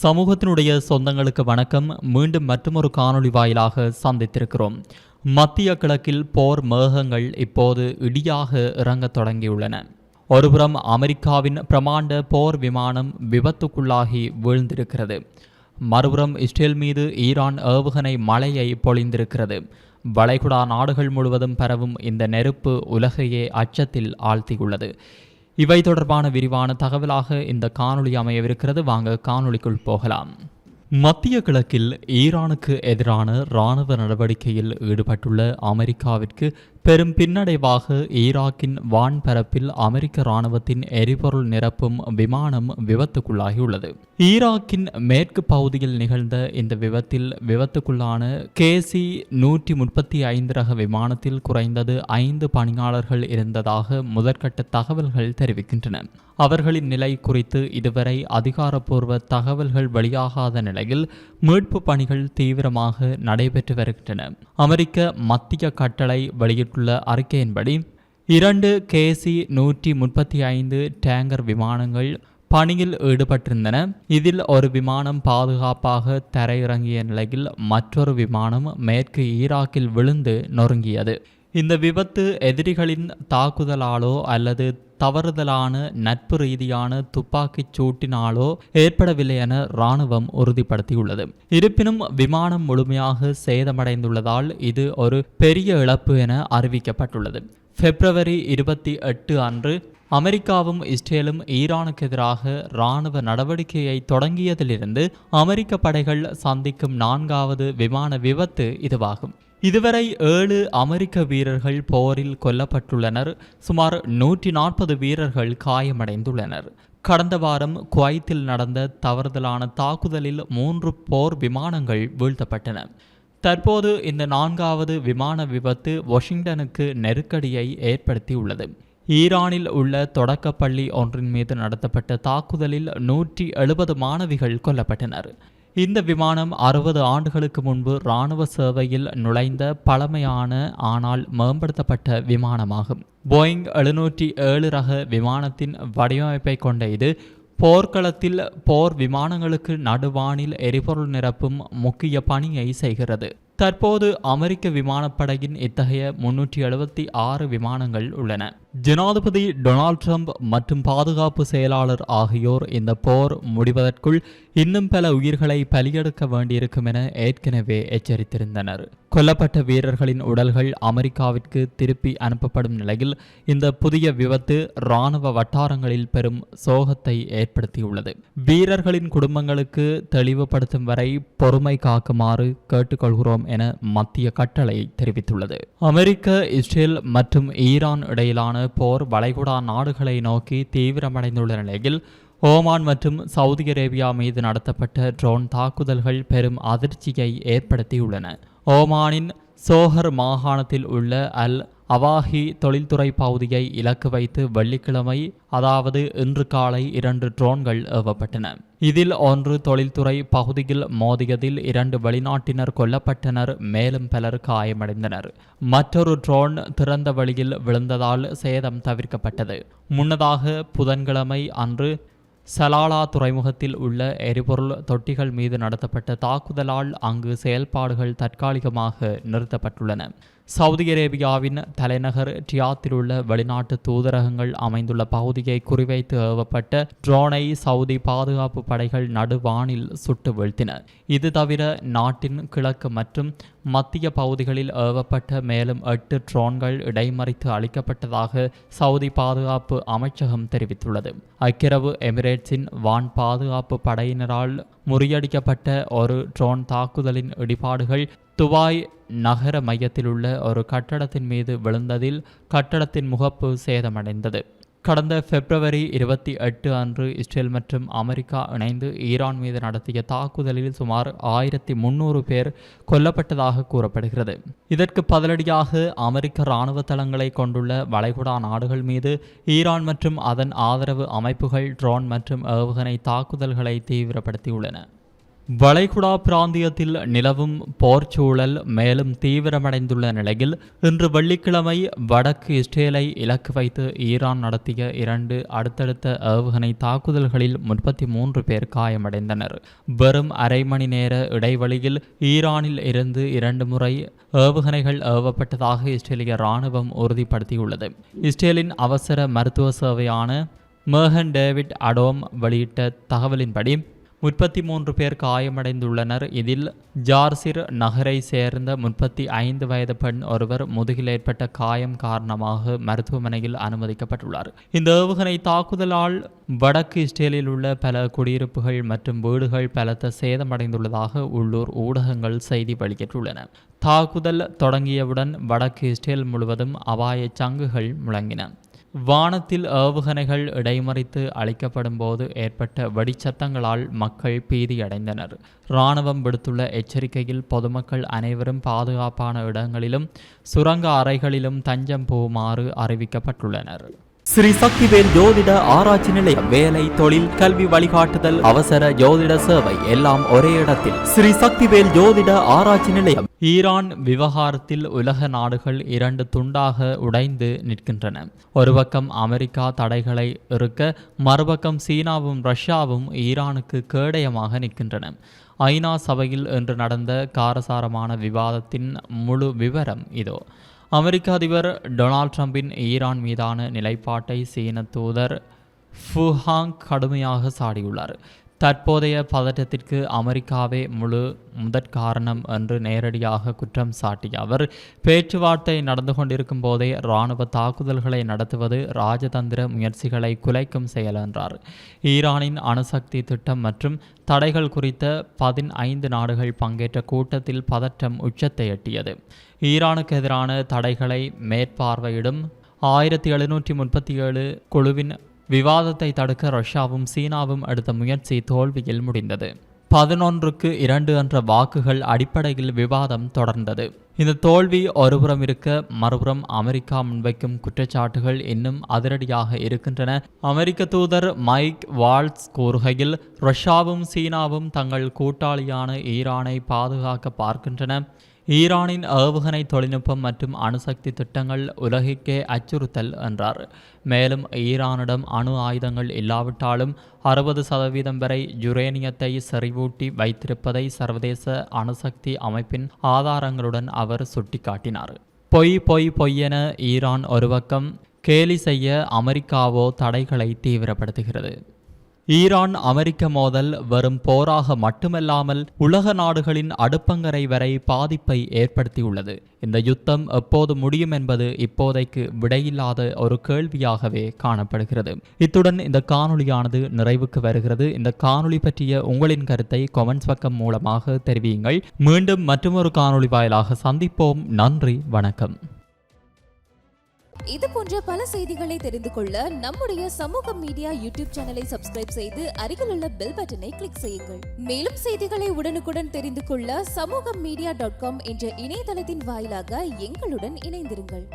சமூகத்தினுடைய சொந்தங்களுக்கு வணக்கம். மீண்டும் மற்றொரு காணொளி வாயிலாக சந்தித்திருக்கிறோம். மத்திய கிழக்கில் போர் மேகங்கள் இப்போது இடியாக இறங்கத் தொடங்கியுள்ளன. ஒருபுறம் அமெரிக்காவின் பிரமாண்ட போர் விமானம் விபத்துக்குள்ளாகி வீழ்ந்திருக்கிறது. மறுபுறம் இஸ்ரேல் மீது ஈரான் ஏவுகணை மழையை பொழிந்திருக்கிறது. வளைகுடா நாடுகள் முழுவதும் பரவும் இந்த நெருப்பு உலகையே அச்சத்தில் ஆழ்த்தியுள்ளது. இவை தொடர்பான விரிவான தகவலாக இந்த காணொளி அமையவிருக்கிறது. வாங்க காணொளிக்குள் போகலாம். மத்திய கிழக்கில் ஈரானுக்கு எதிரான இராணுவ நடவடிக்கையில் ஈடுபட்டுள்ள அமெரிக்காவிற்கு பெரும் பின்னடைவாக ஈராக்கின் வான்பரப்பில் அமெரிக்க இராணுவத்தின் எரிபொருள் நிரப்பும் விமானம் விபத்துக்குள்ளாகியுள்ளது. ஈராக்கின் மேற்கு பகுதியில் நிகழ்ந்த இந்த விபத்துக்குள்ளான KC-135 ரக விமானத்தில் குறைந்தது 5 பணியாளர்கள் இருந்ததாக முதற்கட்ட தகவல்கள் தெரிவிக்கின்றன. அவர்களின் நிலை குறித்து இதுவரை அதிகாரப்பூர்வ தகவல்கள் வெளியாகாத நிலையில் மீட்பு பணிகள் தீவிரமாக நடைபெற்று வருகின்றன. அமெரிக்க மத்திய கட்டளை வெளியிட்டுள்ள அறிக்கையின்படி 2 KC-135 டேங்கர் விமானங்கள் பணியில் ஈடுபட்டிருந்தன. இதில் ஒரு விமானம் பாதுகாப்பாக தரையிறங்கிய நிலையில் மற்றொரு விமானம் மேற்கு ஈராக்கில் விழுந்து நொறுங்கியது. இந்த விபத்து எதிரிகளின் தாக்குதலாலோ அல்லது தவறுதலான நட்பு ரீதியான துப்பாக்கிச் சூட்டினாலோ ஏற்படவில்லை என இராணுவம் உறுதிப்படுத்தியுள்ளது. இருப்பினும் விமானம் முழுமையாக சேதமடைந்துள்ளதால் இது ஒரு பெரிய இழப்பு என அறிவிக்கப்பட்டுள்ளது. February 28 அன்று அமெரிக்காவும் இஸ்ரேலும் ஈரானுக்கு எதிராக இராணுவ நடவடிக்கையை தொடங்கியதிலிருந்து அமெரிக்க படைகள் சந்திக்கும் 4வது விமான விபத்து இதுவாகும். இதுவரை 7 அமெரிக்க வீரர்கள் போரில் கொல்லப்பட்டுள்ளனர். சுமார் 140 வீரர்கள் காயமடைந்துள்ளனர். கடந்த வாரம் குவைத்தில் நடந்த தவறுதலான தாக்குதலில் 3 போர் விமானங்கள் வீழ்த்தப்பட்டன. தற்போது இந்த 4வது விமான விபத்து வாஷிங்டனுக்கு நெருக்கடியை ஏற்படுத்தியுள்ளது. ஈரானில் உள்ள தொடக்கப்பள்ளி ஒன்றின் மீது நடத்தப்பட்ட தாக்குதலில் 170 மாணவிகள் கொல்லப்பட்டனர். இந்த விமானம் 60 ஆண்டுகளுக்கு முன்பு இராணுவ சேவையில் நுழைந்த பழமையான ஆனால் மேம்படுத்தப்பட்ட விமானமாகும். போயிங் 707 ரக விமானத்தின் வடிவமைப்பை கொண்ட இது போர்க்களத்தில் போர் விமானங்களுக்கு நடுவானில் எரிபொருள் நிரப்பும் முக்கிய பணியை செய்கிறது. தற்போது அமெரிக்க விமானப்படையின் இத்தகைய 376 விமானங்கள் உள்ளன. ஜனாதிபதி டொனால்ட் ட்ரம்ப் மற்றும் பாதுகாப்பு செயலாளர் ஆகியோர் இந்த போர் முடிவதற்குள் இன்னும் பல உயிர்களை பலியெடுக்க வேண்டியிருக்கும் என ஏற்கனவே எச்சரித்திருந்தனர். கொல்லப்பட்ட வீரர்களின் உடல்கள் அமெரிக்காவிற்கு திருப்பி அனுப்பப்படும் நிலையில் இந்த புதிய விபத்து இராணுவ வட்டாரங்களில் பெரும் சோகத்தை ஏற்படுத்தியுள்ளது. வீரர்களின் குடும்பங்களுக்கு தெளிவுபடுத்தும் வரை பொறுமை காக்குமாறு கேட்டுக்கொள்கிறோம் என மத்திய கட்டளை தெரிவித்துள்ளது. அமெரிக்க, இஸ்ரேல் மற்றும் ஈரான் இடையிலான போர் வளைகுடா நாடுகளை நோக்கி தீவிரமடைந்துள்ள நிலையில் ஓமான் மற்றும் சவுதி அரேபியா மீது நடத்தப்பட்ட ட்ரோன் தாக்குதல்கள் பெரும் அதிர்ச்சியை ஏற்படுத்தியுள்ளன. ஓமானின் சோஹர் மாகாணத்தில் உள்ள அல் அவாஹி தொழில்துறை பகுதியை இலக்கு வைத்து வெள்ளிக்கிழமை, அதாவது இன்று காலை 2 ட்ரோன்கள் ஏவப்பட்டன. இதில் ஒன்று தொழில்துறை பகுதியில் மோதியதில் 2 வெளிநாட்டினர் கொல்லப்பட்டனர். மேலும் பலர் காயமடைந்தனர். மற்றொரு ட்ரோன் திறந்த வழியில் விழுந்ததால் சேதம் தவிர்க்கப்பட்டது. முன்னதாக புதன்கிழமை அன்று சலாலா துறைமுகத்தில் உள்ள எரிபொருள் தொட்டிகள் மீது நடத்தப்பட்ட தாக்குதலால் அங்கு செயல்பாடுகள் தற்காலிகமாக நிறுத்தப்பட்டுள்ளன. சவுதி அரேபியாவின் தலைநகர் ரியாத்தில் உள்ள வெளிநாட்டு தூதரகங்கள் அமைந்துள்ள பகுதியை குறிவைத்து ஏவப்பட்ட ட்ரோனை சவுதி பாதுகாப்பு படைகள் நடுவானில் சுட்டு வீழ்த்தின. இது தவிர நாட்டின் கிழக்கு மற்றும் மத்திய பகுதிகளில் ஏவப்பட்ட மேலும் 8 ட்ரோன்கள் இடைமறித்து அளிக்கப்பட்டதாக சவுதி பாதுகாப்பு அமைச்சகம் தெரிவித்துள்ளது. ஐக்கிய அரபு எமிரேட்ஸின் வான் பாதுகாப்பு படையினரால் முறியடிக்கப்பட்ட ஒரு ட்ரோன் தாக்குதலின் இடிபாடுகள் துபாய் நகர மையத்தில் உள்ள ஒரு கட்டடத்தின் மீது விழுந்ததில் கட்டடத்தின் முகப்பு சேதமடைந்தது. கடந்த February 28 அன்று இஸ்ரேல் மற்றும் அமெரிக்கா இணைந்து ஈரான் மீது நடத்திய தாக்குதலில் சுமார் 1300 பேர் கொல்லப்பட்டதாக கூறப்படுகிறது. இதற்கு பதிலடியாக அமெரிக்க இராணுவ தளங்களை கொண்டுள்ள வளைகுடா நாடுகள் மீது ஈரான் மற்றும் அதன் ஆதரவு அமைப்புகள் ட்ரோன் மற்றும் ஏவுகணை தாக்குதல்களை தீவிரப்படுத்தியுள்ளன. வளைகுடா பிராந்தியத்தில் நிலவும் போர்ச்சூழல் மேலும் தீவிரமடைந்துள்ள நிலையில் இன்று வெள்ளிக்கிழமை வடக்கு இஸ்ரேலை இலக்கு வைத்து ஈரான் நடத்திய 2 அடுத்தடுத்த ஏவுகணை தாக்குதல்களில் 33 பேர் காயமடைந்தனர். வெறும் அரை மணி நேர இடைவெளியில் ஈரானில் இருந்து 2 முறை ஏவுகணைகள் ஏவப்பட்டதாக இஸ்ரேலிய இராணுவம் உறுதிப்படுத்தியுள்ளது. இஸ்ரேலின் அவசர மருத்துவ சேவையான மேகன் டேவிட் அடோம் வெளியிட்ட தகவலின்படி 33 பேர் காயமடைந்துள்ளனர். இதில் ஜார்சிர் நகரை சேர்ந்த 35 வயது பெண் ஒருவர் முதுகில் ஏற்பட்ட காயம் காரணமாக மருத்துவமனையில் அனுமதிக்கப்பட்டுள்ளார். இந்த ஏவுகணை தாக்குதலால் வடக்கு இஸ்ரேலில் உள்ள பல குடியிருப்புகள் மற்றும் வீடுகள் பலத்த சேதமடைந்துள்ளதாக உள்ளூர் ஊடகங்கள் செய்தி வெளியிட்டுள்ளன. தாக்குதல் தொடங்கியவுடன் வடக்கு இஸ்ரேல் முழுவதும் அபாய சங்குகள் முழங்கின. வானத்தில் ஏவுகணைகள் இடைமறித்து அளிக்கப்படும் போது ஏற்பட்ட வெடிச்சத்தங்களால் மக்கள் பீதியடைந்தனர். இராணுவம் விடுத்துள்ள எச்சரிக்கையில் பொதுமக்கள் அனைவரும் பாதுகாப்பான இடங்களிலும் சுரங்க அறைகளிலும் தஞ்சம் புகுமாறு அறிவிக்கப்பட்டுள்ளனர். ஸ்ரீ சக்திவேல் ஜோதிட ஆராய்ச்சி நிலையம். வேலை, தொழில், கல்வி வழிகாட்டுதல், அவசர ஜோதிட சேவை எல்லாம் ஒரே இடத்தில். ஸ்ரீ சக்திவேல் ஜோதிட ஆராய்ச்சி நிலையம். ஈரான் விவகாரத்தில் உலக நாடுகள் 2 துண்டாக உடைந்து நிற்கின்றன. ஒரு பக்கம் அமெரிக்கா தடைகளை இருக்க, மறுபக்கம் சீனாவும் ரஷ்யாவும் ஈரானுக்கு கேடயமாக நிற்கின்றன. ஐநா சபையில் இன்று நடந்த காரசாரமான விவாதத்தின் முழு விவரம் இதோ. அமெரிக்க அதிபர் டொனால்ட் ட்ரம்பின் ஈரான் மீதான நிலைப்பாட்டை சீன தூதர் ஃபு ஹாங் கடுமையாக சாடியுள்ளார். தற்போதைய பதட்டத்திற்கு அமெரிக்காவே முதற்காரணம் என்று நேரடியாக குற்றம் சாட்டிய அவர், பேச்சுவார்த்தை நடந்து கொண்டிருக்கும் போதே இராணுவ தாக்குதல்களை நடத்துவது ராஜதந்திர முயற்சிகளை குலைக்கும் செயல் என்றார். ஈரானின் அணுசக்தி திட்டம் மற்றும் தடைகள் குறித்த 15 நாடுகள் பங்கேற்ற கூட்டத்தில் பதற்றம் உச்சத்தை எட்டியது. ஈரானுக்கு எதிரான தடைகளை மேற்பார்வையிடும் 1737 குழுவின் விவாதத்தை தடுக்க ரஷ்யாவும் சீனாவும் எடுத்த முயற்சி தோல்வியில் முடிந்தது. 11-2 என்ற வாக்குகள் அடிப்படையில் விவாதம் தொடர்ந்தது. இந்த தோல்வி ஒருபுறம் இருக்க, மறுபுறம் அமெரிக்கா முன்வைக்கும் குற்றச்சாட்டுகள் இன்னும் அதிரடியாக இருக்கின்றன. அமெரிக்க தூதர் மைக் வால்ட்ஸ் கூறுகையில், ரஷ்யாவும் சீனாவும் தங்கள் கூட்டாளியான ஈரானை பாதுகாக்க பார்க்கின்றன. ஈரானின் ஏவுகணை தொழில்நுட்பம் மற்றும் அணுசக்தி திட்டங்கள் உலகிற்கே அச்சுறுத்தல் என்றார். மேலும் ஈரானிடம் அணு ஆயுதங்கள் இல்லாவிட்டாலும் 60% வரை யுரேனியத்தை செறிவூட்டி வைத்திருப்பதை சர்வதேச அணுசக்தி அமைப்பின் ஆதாரங்களுடன் அவர் சுட்டிக்காட்டினார். பொய்யென ஈரான் ஒரு பக்கம் கேலி செய்ய, அமெரிக்காவோ தடைகளை தீவிரப்படுத்துகிறது. ஈரான் அமெரிக்க மோதல் வெறும் போராக மட்டுமல்லாமல் உலக நாடுகளின் அடுப்பங்கரை வரை பாதிப்பை ஏற்படுத்தியுள்ளது. இந்த யுத்தம் எப்போது முடியும் என்பது இப்போதைக்கு விடையில்லாத ஒரு கேள்வியாகவே காணப்படுகிறது. இத்துடன் இந்த காணொளியானது நிறைவுக்கு வருகிறது. இந்த காணொளி பற்றிய உங்களின் கருத்தை கமெண்ட்ஸ் பக்கம் மூலமாக தெரிவியுங்கள். மீண்டும் மற்றொரு காணொளி வாயிலாக சந்திப்போம். நன்றி, வணக்கம். இது போன்ற பல செய்திகளை தெரிந்து கொள்ள நம்முடைய சமூக மீடியா யூடியூப் சேனலை சப்ஸ்கிரைப் செய்து அருகிலுள்ள பெல் பட்டனை கிளிக் செய்யுங்கள். மேலும் செய்திகளை உடனுக்குடன் தெரிந்து கொள்ள சமூகமீடியா.com என்ற இணையதளத்தின் வாயிலாக எங்களுடன் இணைந்திருங்கள்.